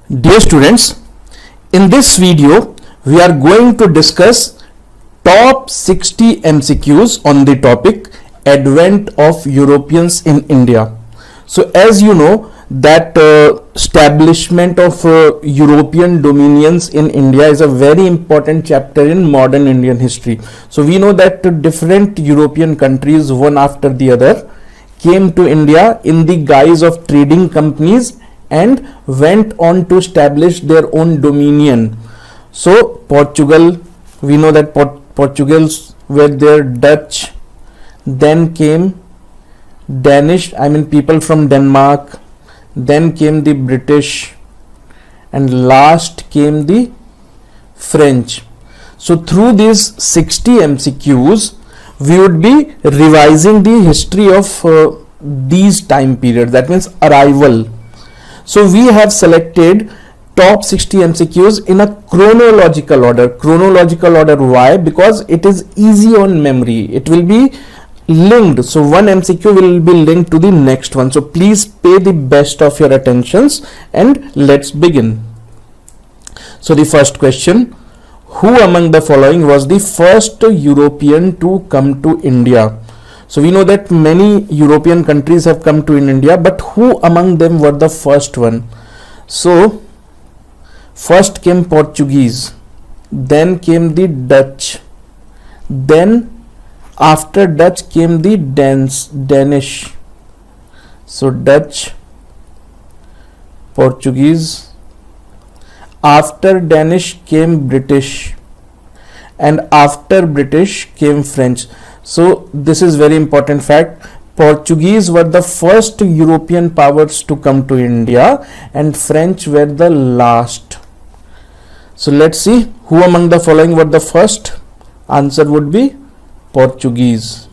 Dear students, in this video we are going to discuss top 60 MCQs on the topic Advent of Europeans in India. So as you know that establishment of European dominions in India is a very important chapter in modern Indian history. So we know that different European countries, one after the other, came to India in the guise of trading companies and went on to establish their own dominion. So Portugal, we know that Portugals were there, Dutch, then came Danish, people from Denmark, then came the British, and last came the French. So through these 60 MCQs, we would be revising the history of these time periods, that means arrival. So we have selected top 60 MCQs in a chronological order. Chronological order, why? Because it is easy on memory. It will be linked. So one MCQ will be linked to the next one. So please pay the best of your attentions and let's begin. So the first question, who among the following was the first European to come to India? So we know that many European countries have come to India, but who among them were the first one? So first came Portuguese, then came the Dutch, then after Dutch came the Danish. So Dutch, Portuguese, after Danish came British, and after British came French. So this is very important fact. Portuguese were the first European powers to come to India and French were the last. So let's see who among the following were the first. Answer would be Portuguese.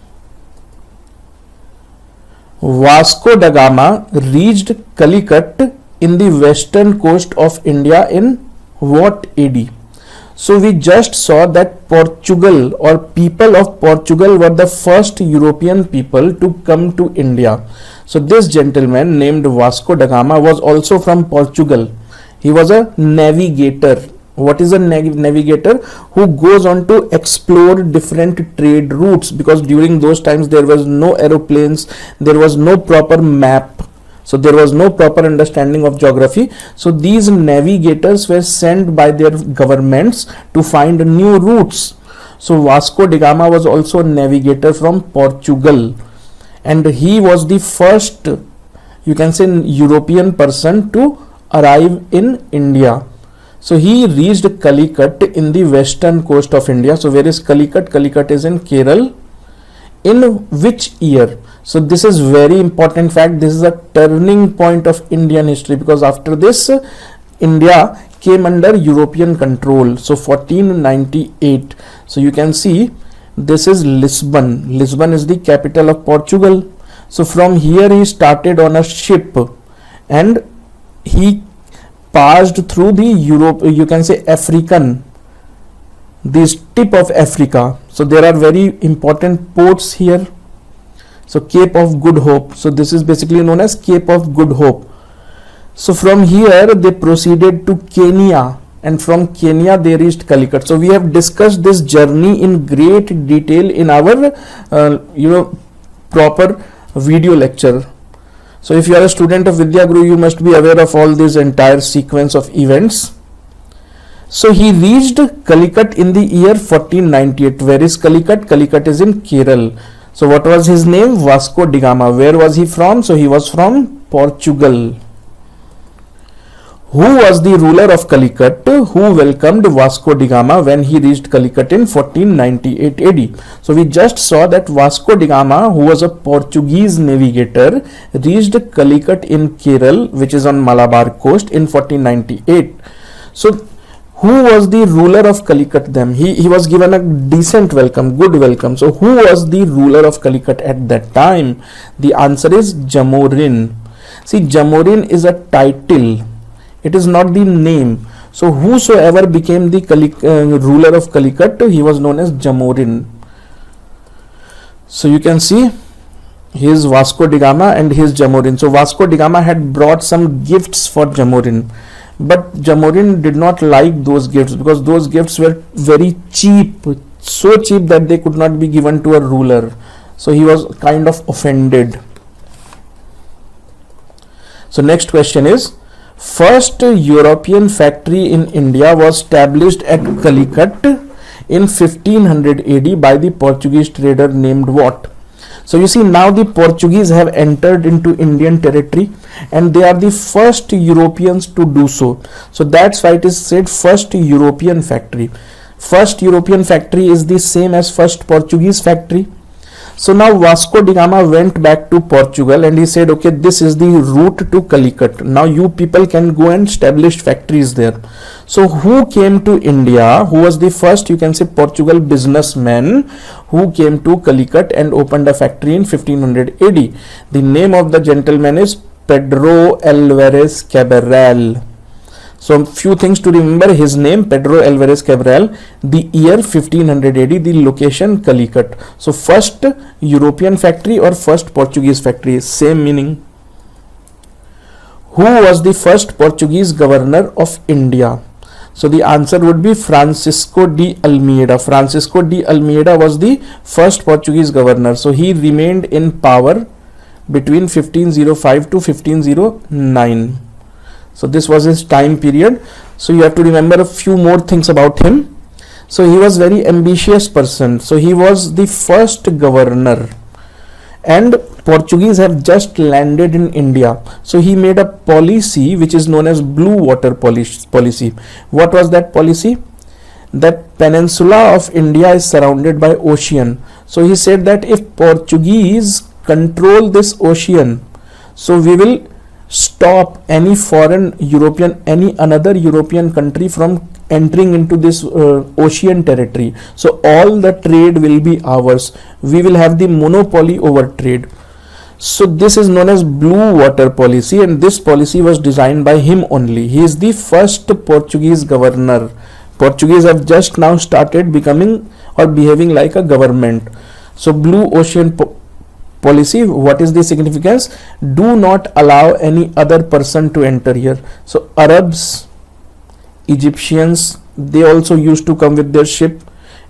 Vasco da Gama reached Calicut in the western coast of India in what AD? So we just saw that Portugal or people of Portugal were the first European people to come to India. So this gentleman named Vasco da Gama was also from Portugal. He was a navigator. What is a navigator? Who goes on to explore different trade routes, because during those times there was no aeroplanes, there was no proper map. So there was no proper understanding of geography. So these navigators were sent by their governments to find new routes. So Vasco da Gama was also a navigator from Portugal, and he was the first, you can say, European person to arrive in India. So he reached Calicut in the western coast of India. So where is Calicut? Calicut is in Kerala. In which year? So this is very important fact. This is a turning point of Indian history, because after this India came under European control. So 1498. So you can see this is Lisbon. Lisbon is the capital of Portugal. So from here he started on a ship and he passed through the Europe, you can say African, this tip of Africa. So there are very important ports here. So Cape of Good Hope. So this is basically known as Cape of Good Hope. So from here they proceeded to Kenya, and from Kenya they reached Calicut. So we have discussed this journey in great detail in our proper video lecture. So if you are a student of Vidya Guru, you must be aware of all this entire sequence of events. So he reached Calicut in the year 1498. Where is Calicut? Calicut is in Kerala. So what was his name? Vasco da Gama. Where was he from? So he was from Portugal. Who was the ruler of Calicut who welcomed Vasco da Gama when he reached Calicut in 1498 AD? So we just saw that Vasco da Gama, who was a Portuguese navigator, reached Calicut in Kerala, which is on Malabar coast, in 1498. So who was the ruler of Calicut then? He was given a decent welcome, good welcome. So who was the ruler of Calicut at that time? The answer is Jamorin. See, Jamorin is a title. It is not the name. So whosoever became the ruler of Calicut, he was known as Jamorin. So you can see his Vasco da Gama and his Jamorin. So Vasco da Gama had brought some gifts for Jamorin. but Jamorin did not like those gifts because those gifts were very cheap, so cheap that they could not be given to a ruler. So he was kind of offended. So next question is, first European factory in India was established at Calicut in 1500 AD by the Portuguese trader named what? So you see, now the Portuguese have entered into Indian territory and they are the first Europeans to do so. So that's why it is said first European factory. First European factory is the same as first Portuguese factory. So now Vasco da Gama went back to Portugal and he said, okay, this is the route to Calicut. Now you people can go and establish factories there. So who came to India? Who was the first, you can say, Portugal businessman who came to Calicut and opened a factory in 1500 AD? The name of the gentleman is Pedro Alvarez Cabral. So few things to remember: his name Pedro Alvarez Cabral, the year 1500 AD, the location Calicut. So first European factory or first Portuguese factory, same meaning. Who was the first Portuguese governor of India? So the answer would be Francisco de Almeida. Francisco de Almeida was the first Portuguese governor. So he remained in power between 1505 to 1509. So this was his time period. So you have to remember a few more things about him. So he was very ambitious person. So he was the first governor and Portuguese have just landed in India. So he made a policy which is known as Blue Water policy. What was that policy? That peninsula of India is surrounded by ocean. So he said that if Portuguese control this ocean, so we will stop any foreign European, any another European country from entering into this ocean territory. So all the trade will be ours. We will have the monopoly over trade. So this is known as Blue Water policy, and this policy was designed by him only. He is the first Portuguese governor. Portuguese have just now started becoming or behaving like a government. So Blue Ocean policy, what is the significance? Do not allow any other person to enter here. So Arabs, Egyptians, they also used to come with their ship,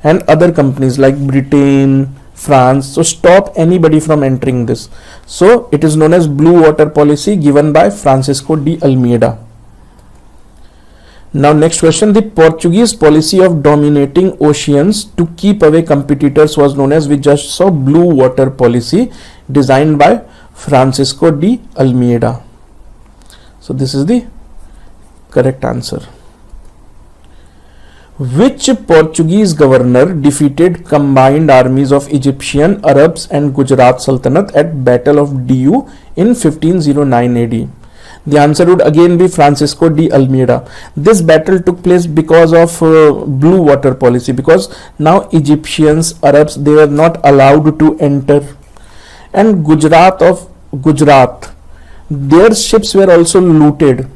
and other companies like Britain, France. So stop anybody from entering this. So it is known as Blue Water policy given by Francisco de Almeida. Now next question, the Portuguese policy of dominating oceans to keep away competitors was known as, we just saw, Blue Water policy designed by Francisco de Almeida. So this is the correct answer. Which Portuguese governor defeated combined armies of Egyptian, Arabs and Gujarat Sultanate at Battle of Diu in 1509 AD? The answer would again be Francisco de Almeida. This battle took place because of Blue Water policy, because now Egyptians, Arabs, they were not allowed to enter, and Gujarat, their ships were also looted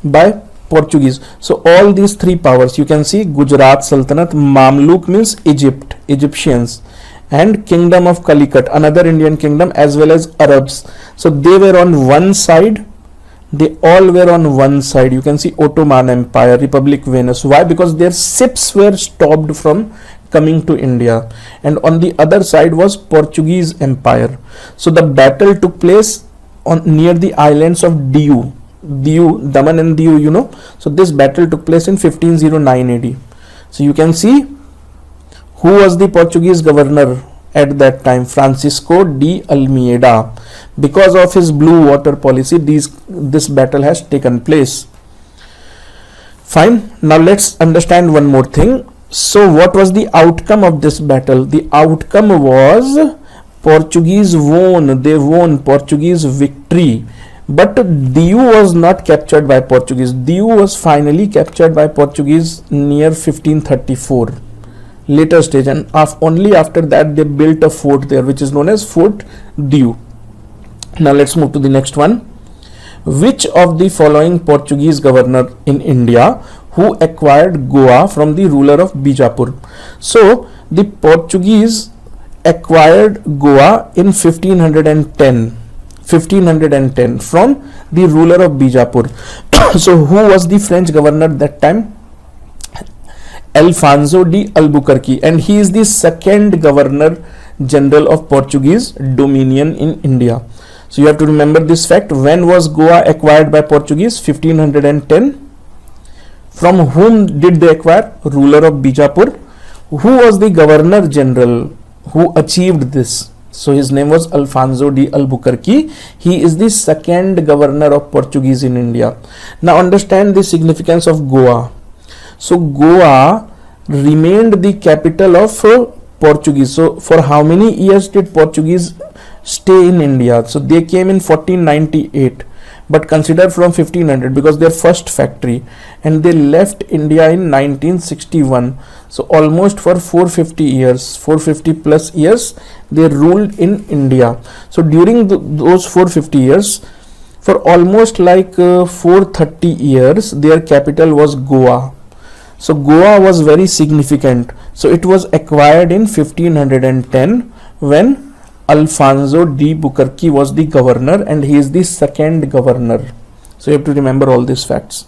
by Portuguese. So all these three powers, you can see Gujarat Sultanate, Mamluk means Egypt, Egyptians, and Kingdom of Calicut, another Indian kingdom, as well as Arabs. So they were on one side. They all were on one side. You can see Ottoman Empire, Republic Venus. Why? Because their ships were stopped from coming to India, and on the other side was Portuguese Empire. So the battle took place on near the islands of Diu, Daman and Diu, you know. So this battle took place in 1509 AD. So you can see who was the Portuguese governor at that time, Francisco de Almeida. Because of his Blue Water policy, this battle has taken place. Fine. Now let's understand one more thing. So what was the outcome of this battle? The outcome was Portuguese won. They won, Portuguese victory. But Diu was not captured by Portuguese. Diu was finally captured by Portuguese near 1534. Later stage, and only after that they built a fort there, which is known as Fort Diu. Now let's move to the next one. Which of the following Portuguese governor in India who acquired Goa from the ruler of Bijapur? So the Portuguese acquired Goa in 1510. 1510 from the ruler of Bijapur. So who was the French governor that time? Alfonso de Albuquerque, and he is the second governor general of Portuguese dominion in India. So you have to remember this fact. When was Goa acquired by Portuguese? 1510. From whom did they acquire? Ruler of Bijapur. Who was the governor general who achieved this? So his name was Alfonso de Albuquerque. He is the second governor of Portuguese in India. Now understand the significance of Goa. So Goa remained the capital of Portuguese. So for how many years did Portuguese stay in India? So they came in 1498, but consider from 1500 because their first factory, and they left India in 1961. So almost for 450 years, 450 plus years they ruled in India. So during those 450 years, for almost like 430 years, their capital was Goa. So Goa was very significant. So it was acquired in 1510 when Alfonso de Albuquerque was the governor, and he is the second governor. So you have to remember all these facts.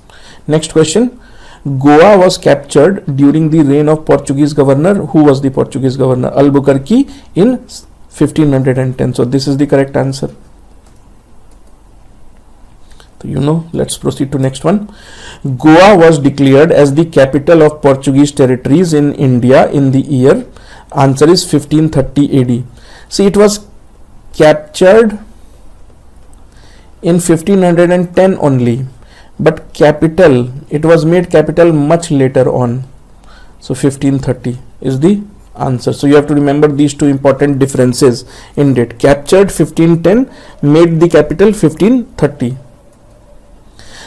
Next question. Goa was captured during the reign of Portuguese governor. Who was the Portuguese governor? Albuquerque in 1510. So this is the correct answer. So you know, let's proceed to next one. Goa was declared as the capital of Portuguese territories in India in the year. Answer is 1530 AD. See, it was captured in 1510 only, but capital, it was made capital much later on. So 1530 is the answer. So you have to remember these two important differences in date. Captured 1510, made the capital 1530.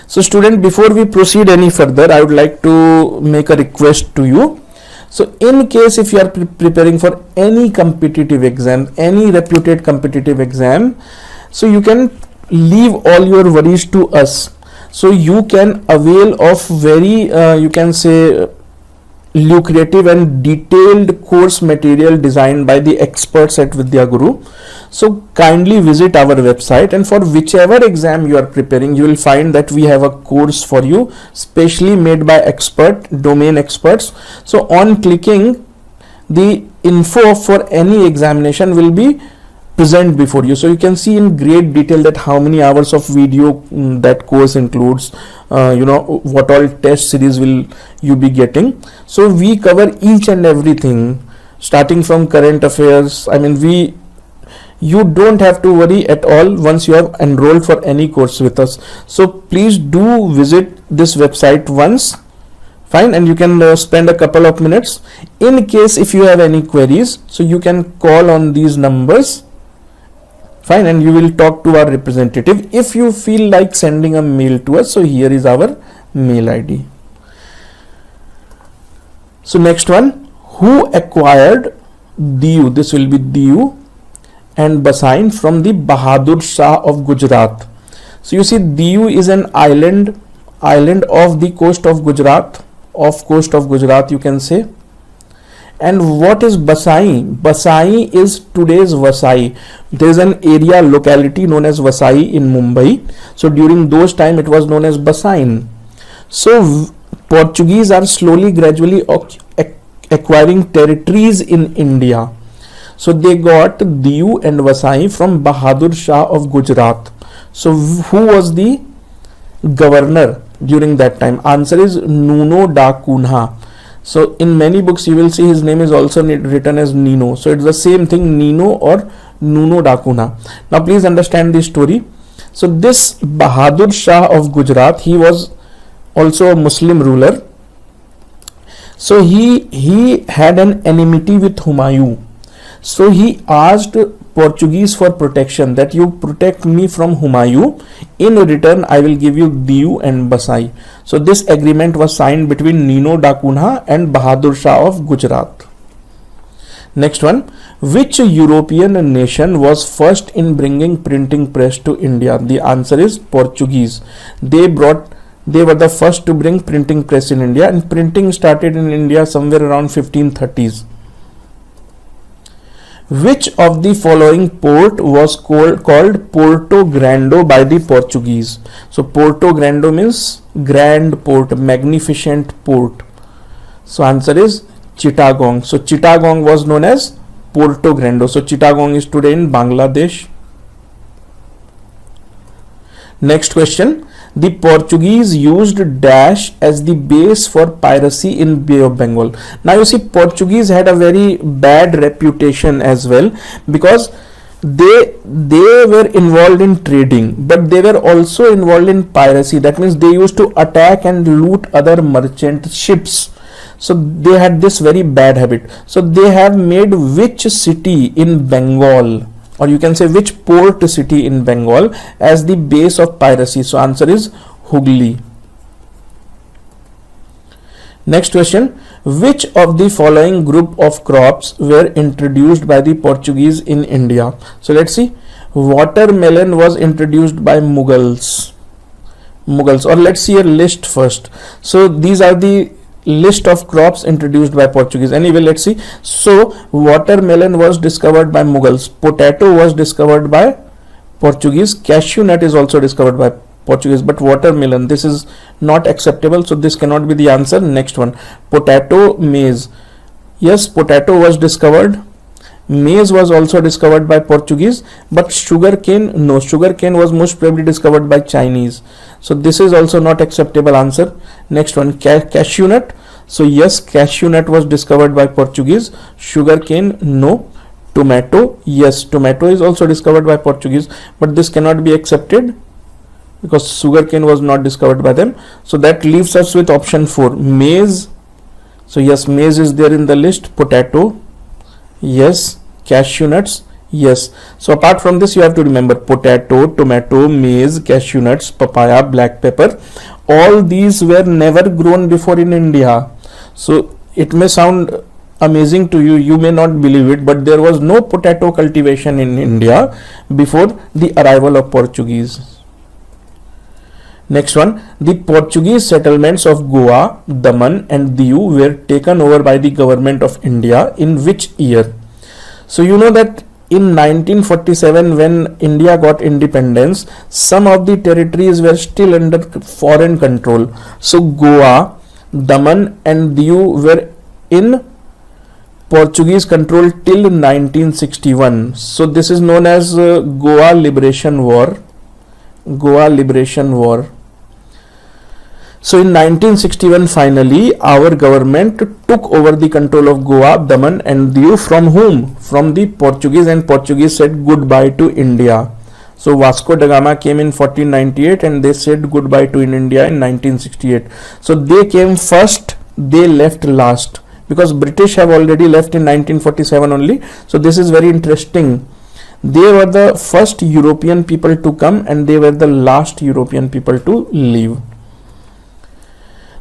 So student, before we proceed any further, I would like to make a request to you. So in case if you are preparing for any competitive exam, any reputed competitive exam, so you can leave all your worries to us. So you can avail of very, you can say, lucrative and detailed course material designed by the experts at Vidya Guru. So kindly visit our website, and for whichever exam you are preparing, you will find that we have a course for you specially made by domain experts. So on clicking, the info for any examination will be present before you. So you can see in great detail that how many hours of video that course includes, what all test series will you be getting. So we cover each and everything starting from current affairs. I mean, you don't have to worry at all once you have enrolled for any course with us. So please do visit this website once, fine, and you can spend a couple of minutes. In case if you have any queries, so you can call on these numbers, fine, and you will talk to our representative. If you feel like sending a mail to us, so here is our mail ID. So next one, who acquired Diu? This will be Diu and Basain from the Bahadur Shah of Gujarat. So you see, Diu is an island of the coast of Gujarat, you can say. And what is Basai? Basai is today's Vasai. There is an area locality known as Vasai in Mumbai. So during those time it was known as Basain. So Portuguese are slowly gradually acquiring territories in India. So they got Diu and Vasai from Bahadur Shah of Gujarat. So who was the governor during that time? Answer is Nuno da Cunha. So in many books you will see his name is also written as Nino. So it's the same thing, Nino or Nuno da Cunha. Now please understand this story. So this Bahadur Shah of Gujarat, he was also a Muslim ruler. So he had an enmity with Humayun. So he asked Portuguese for protection, that you protect me from Humayun. In return, I will give you Diu and Basai. So this agreement was signed between Nino da Cunha and Bahadur Shah of Gujarat. Next one, which European nation was first in bringing printing press to India? The answer is Portuguese. They were the first to bring printing press in India, and printing started in India somewhere around 1530s. Which of the following port was called Porto Grande by the Portuguese? So Porto Grande means grand port, magnificent port. So answer is Chittagong. So Chittagong was known as Porto Grande. So Chittagong is today in Bangladesh. Next question. The Portuguese used dash as the base for piracy in Bay of Bengal. Now you see, Portuguese had a very bad reputation as well, because they were involved in trading, but they were also involved in piracy. That means they used to attack and loot other merchant ships. So they had this very bad habit. So they have made which city in Bengal, or you can say which port city in Bengal, as the base of piracy? So answer is Hooghly. Next question. Which of the following group of crops were introduced by the Portuguese in India? So let's see. Watermelon was introduced by Mughals, or let's see a list first. So these are the list of crops introduced by Portuguese. Anyway, let's see. So watermelon was discovered by Mughals, potato was discovered by Portuguese, cashew nut is also discovered by Portuguese, but watermelon, this is not acceptable, so this cannot be the answer. Next one, potato, maize. Yes, potato was discovered. Maize was also discovered by Portuguese, but sugarcane, no, sugarcane was most probably discovered by Chinese. So this is also not acceptable answer. Next one, cashew nut. So yes, cashew nut was discovered by Portuguese. Sugarcane, no. Tomato, yes, tomato is also discovered by Portuguese, but this cannot be accepted because sugarcane was not discovered by them. So that leaves us with option 4, maize. So yes, maize is there in the list. Potato, yes. Cashew nuts, yes. So apart from this, you have to remember potato, tomato, maize, cashew nuts, papaya, black pepper, all these were never grown before in India. So it may sound amazing to you, you may not believe it, but there was no potato cultivation in India before the arrival of Portuguese. Next one, the Portuguese settlements of Goa, Daman and Diu were taken over by the government of India in which year? So you know that in 1947, when India got independence, some of the territories were still under foreign control. So Goa, Daman and Diu were in Portuguese control till 1961. So this is known as Goa Liberation War. Goa Liberation War. So in 1961, finally, our government took over the control of Goa, Daman and Diu from whom? From the Portuguese, and Portuguese said goodbye to India. So Vasco da Gama came in 1498 and they said goodbye to India in 1968. So they came first, they left last, because British have already left in 1947 only. So this is very interesting. They were the first European people to come and they were the last European people to leave.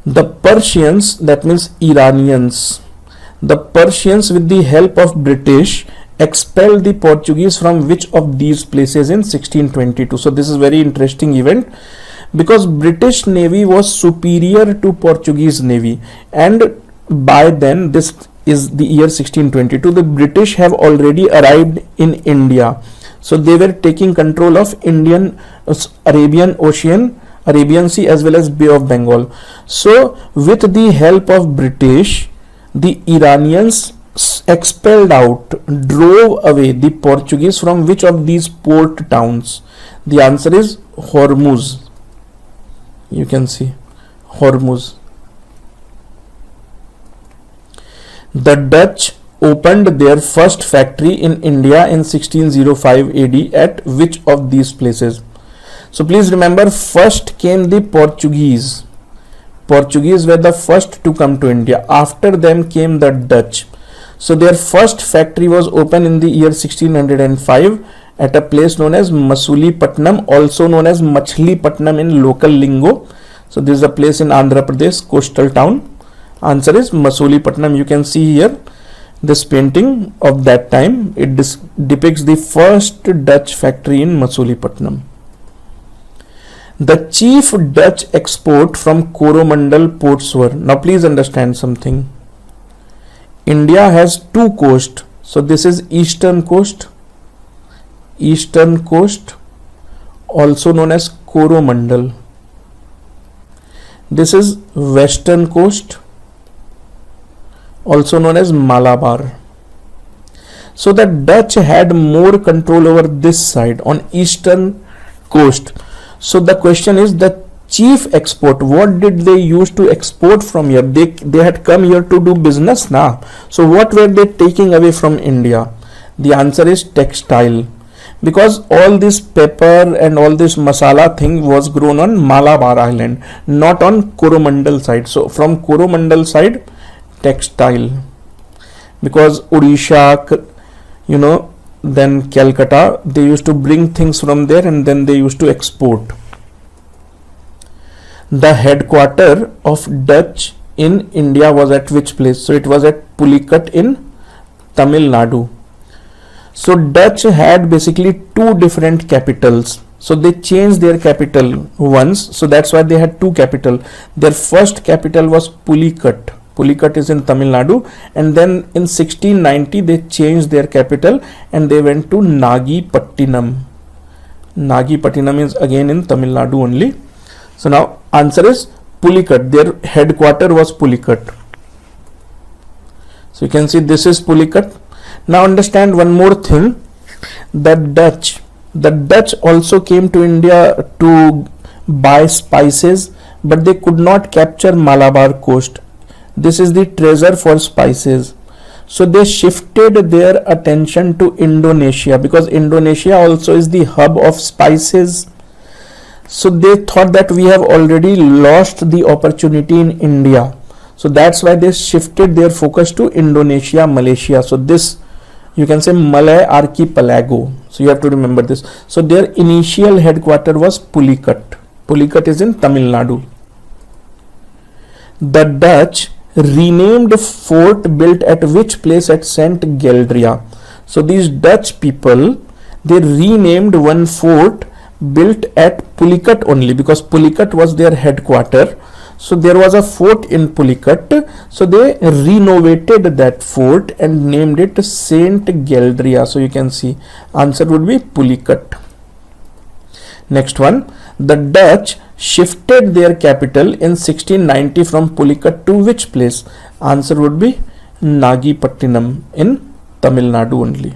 The Persians, that means Iranians, the Persians with the help of British expelled the Portuguese from which of these places in 1622. So this is very interesting event, because British Navy was superior to Portuguese Navy, and by then, this is the year 1622, the British have already arrived in India. So they were taking control of Arabian Sea as well as Bay of Bengal. So with the help of British, the Iranians expelled out, drove away the Portuguese from which of these port towns? The answer is Hormuz. You can see Hormuz. The Dutch opened their first factory in India in 1605 AD at which of these places? So please remember, first came the Portuguese. Portuguese were the first to come to India. After them came the Dutch. So their first factory was opened in the year 1605 at a place known as Masulipatam, also known as Machlipatam in local lingo. So this is a place in Andhra Pradesh, coastal town. Answer is Masulipatam. You can see here this painting of that time. It depicts the first Dutch factory in Masulipatam. The chief Dutch export from Coromandel ports were. Now please understand something. India has two coasts. So this is eastern coast, also known as Coromandel. This is western coast, also known as Malabar. So the Dutch had more control over this side on eastern coast. So the question is, the chief export, what did they use to export from here? They had come here to do business now. So what were they taking away from India? The answer is textile, because all this pepper and all this masala thing was grown on Malabar Island, not on Coromandel side. So from Coromandel side, textile, because Odisha, then Calcutta, they used to bring things from there and then they used to export. The headquarter of Dutch in India was at which place? So it was at Pulicat in Tamil Nadu. So Dutch had basically two different capitals. So they changed their capital once. So that's why they had two capital. Their first capital was Pulicat. Pulicat is in Tamil Nadu, and then in 1690 they changed their capital and they went to Nagapattinam. Nagapattinam is again in Tamil Nadu only. So now answer is Pulicat. Their headquarter was Pulicat. So you can see this is Pulicat. Now understand one more thing. The Dutch also came to India to buy spices, but they could not capture Malabar coast. This is the treasure for spices. So they shifted their attention to Indonesia, because Indonesia also is the hub of spices. So they thought that we have already lost the opportunity in India. So that's why they shifted their focus to Indonesia, Malaysia. So this, you can say, Malay archipelago. So you have to remember this. So their initial headquarter was Pulicat. Pulicat is in Tamil Nadu. The Dutch renamed fort built at which place? At St. Geldria. So these Dutch people, they renamed one fort built at Pulicat only, because Pulicat was their headquarter. So there was a fort in Pulicat. So they renovated that fort and named it St. Geldria. So you can see answer would be Pulicat. Next one, the Dutch shifted their capital in 1690 from Pulicat to which place? Answer would be Nagapattinam in Tamil Nadu only.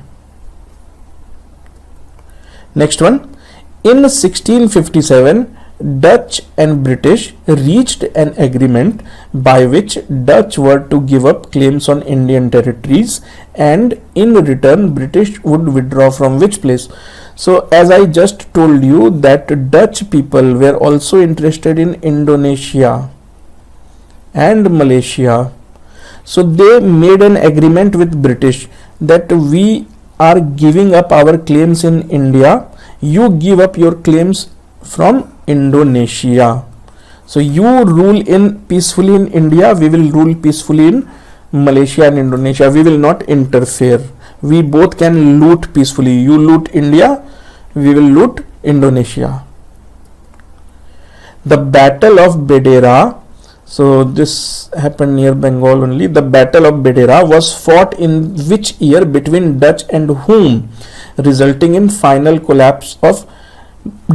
Next one, in 1657, Dutch and British reached an agreement by which Dutch were to give up claims on Indian territories, and in return British would withdraw from which place? So as I just told you that Dutch people were also interested in Indonesia and Malaysia. So they made an agreement with British that we are giving up our claims in India, you give up your claims from Indonesia. So you rule peacefully in India, we will rule peacefully in Malaysia and Indonesia. We will not interfere. We both can loot peacefully. You loot India, we will loot Indonesia. The Battle of Bedera, so this happened near Bengal only. The Battle of Bedera was fought in which year between Dutch and whom, resulting in final collapse of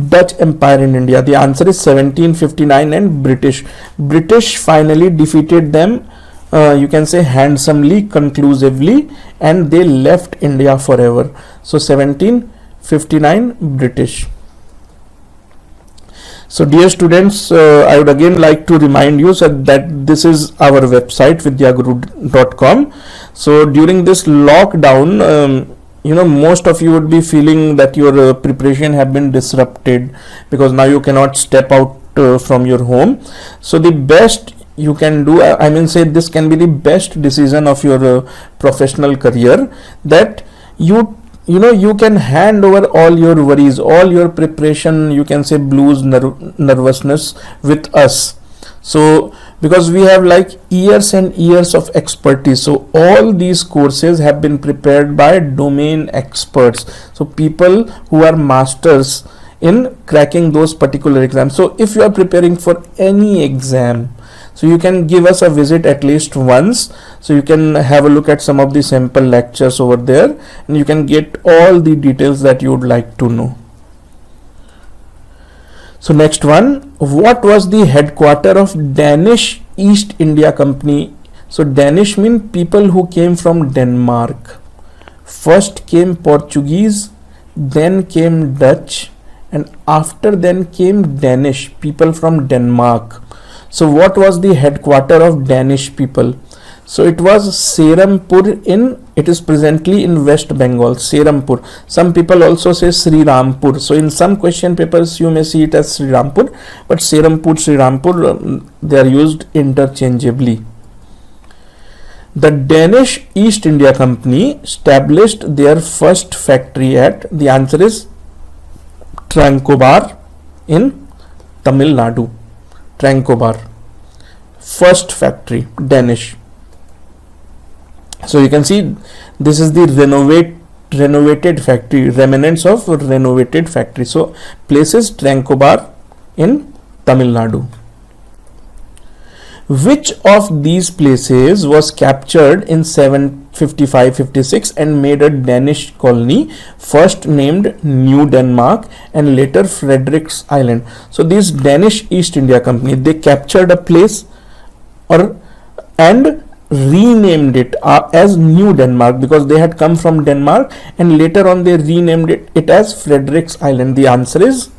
Dutch Empire in India? The answer is 1759, and British finally defeated them, you can say handsomely, conclusively, and they left India forever. So 1759 British. So dear students, I would again like to remind you that this is our website vidyaguru.com. So during this lockdown, most of you would be feeling that your preparation have been disrupted, because now you cannot step out from your home. So the best you can do, this can be the best decision of your professional career, that you can hand over all your worries, all your preparation, you can say blues, nervousness with us. So because we have like years and years of expertise, so all these courses have been prepared by domain experts, so people who are masters in cracking those particular exams. So if you are preparing for any exam, So you can give us a visit at least once, so you can have a look at some of the sample lectures over there, and you can get all the details that you would like to know. So next one, what was the headquarter of Danish East India Company? So Danish mean people who came from Denmark. First came Portuguese, then came Dutch, and after then came Danish, people from Denmark. So what was the headquarter of Danish people? So it was Serampur it is presently in West Bengal, Serampur. Some people also say Sri Rampur. So in some question papers you may see it as Sri Rampur, but Serampur, Sri Rampur, they are used interchangeably. The Danish East India Company established their first factory at, the answer is Tranquebar in Tamil Nadu. Tranquebar, first factory, Danish. So you can see this is the renovated factory, remnants of renovated factory. So place is Tranquebar in Tamil Nadu. Which of these places was captured in 755-56 and made a Danish colony, first named New Denmark and later Frederick's Island? So this Danish East India Company, they captured a place and renamed it as New Denmark, because they had come from Denmark, and later on they renamed it as Frederick's Island. The answer is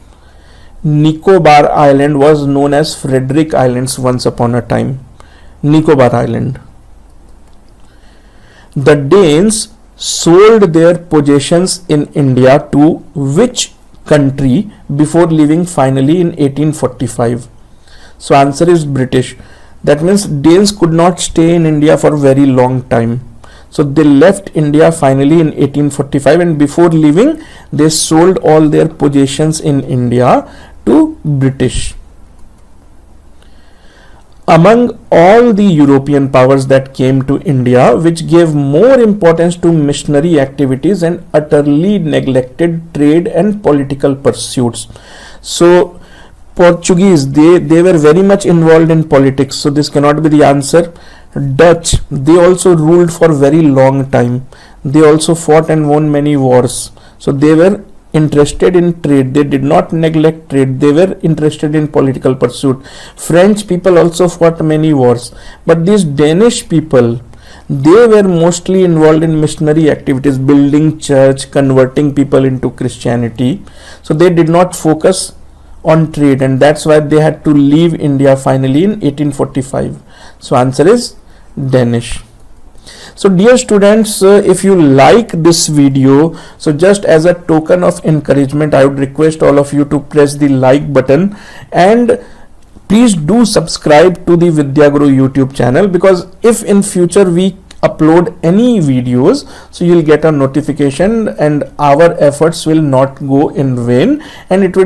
Nicobar Island was known as Frederick Islands once upon a time. Nicobar Island. The Danes sold their possessions in India to which country before leaving finally in 1845? So answer is British. That means Danes could not stay in India for a very long time. So they left India finally in 1845, and before leaving they sold all their possessions in India to British. Among all the European powers that came to India, which gave more importance to missionary activities and utterly neglected trade and political pursuits? So Portuguese, they were very much involved in politics, so this cannot be the answer. Dutch, they also ruled for very long time. They also fought and won many wars. So they were interested in trade. They did not neglect trade. They were interested in political pursuit. French people also fought many wars. But these Danish people, they were mostly involved in missionary activities, building church, converting people into Christianity. So they did not focus on trade, and that's why they had to leave India finally in 1845. So answer is Danish. So dear students, if you like this video, so just as a token of encouragement, I would request all of you to press the like button, and please do subscribe to the Vidya Guru YouTube channel, because if in future we upload any videos, so you'll get a notification and our efforts will not go in vain, and it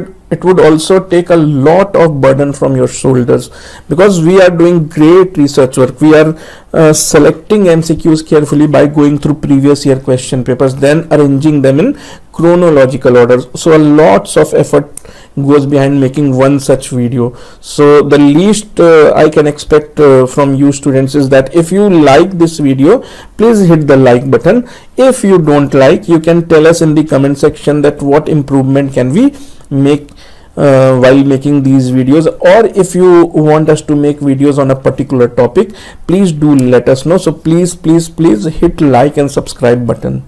would also take a lot of burden from your shoulders, because we are doing great research work. We are selecting MCQs carefully by going through previous year question papers, then arranging them in chronological order. So lots of effort goes behind making one such video. So the least I can expect from you students is that if you like this video, please hit the like button. If you don't like, you can tell us in the comment section that what improvement can we make while making these videos, or if you want us to make videos on a particular topic, please do let us know. So please hit like and subscribe button.